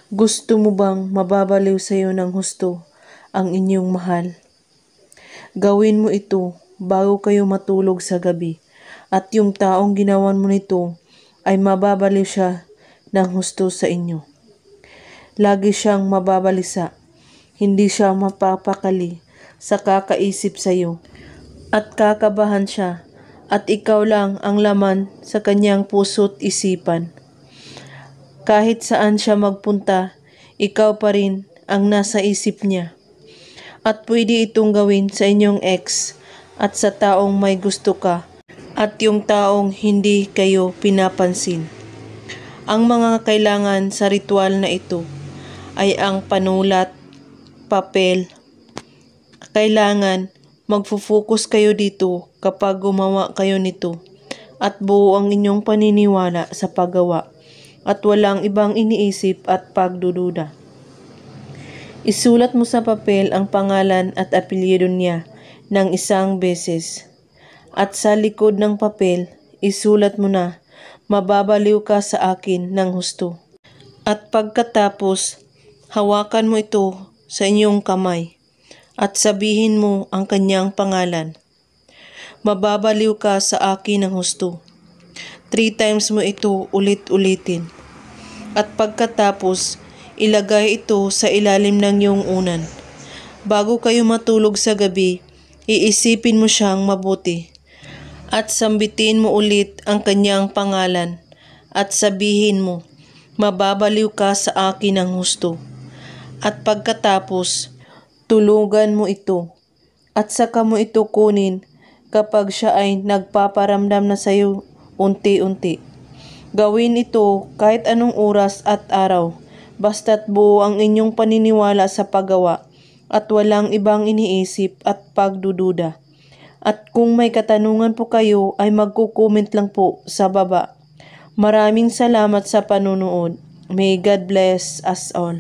Gusto mo bang mababaliw sa iyo ng husto ang inyong mahal? Gawin mo ito bago kayo matulog sa gabi, at yung taong ginawan mo nito ay mababaliw siya ng husto sa inyo. Lagi siyang mababalisa, hindi siya mapapakali sa kakaisip sa iyo, at kakabahan siya, at ikaw lang ang laman sa kanyang puso't isipan. Kahit saan siya magpunta, ikaw pa rin ang nasa isip niya. At pwede itong gawin sa inyong ex at sa taong may gusto ka at yung taong hindi kayo pinapansin. Ang mga kailangan sa ritual na ito ay ang panulat, papel. Kailangan magfo-focus kayo dito kapag gumawa kayo nito at buo ang inyong paniniwala sa paggawa at walang ibang iniisip at pagdududa. Isulat mo sa papel ang pangalan at apelyido niya ng isang beses. At sa likod ng papel, isulat mo na, mababaliw ka sa akin ng husto. At pagkatapos, hawakan mo ito sa inyong kamay at sabihin mo ang kanyang pangalan. Mababaliw ka sa akin ng husto. 3 times mo ito ulit-ulitin. At pagkatapos, ilagay ito sa ilalim ng iyong unan. Bago kayo matulog sa gabi, iisipin mo siyang mabuti. At sambitin mo ulit ang kanyang pangalan. At sabihin mo, mababaliw ka sa akin ng husto. At pagkatapos, tulugan mo ito. At saka mo ito kunin kapag siya ay nagpaparamdam na sa iyo unti-unti. Gawin ito kahit anong oras at araw, basta't buo ang inyong paniniwala sa paggawa at walang ibang iniisip at pagdududa. At kung may katanungan po kayo ay magko-comment lang po sa baba. Maraming salamat sa panunood. May God bless us all.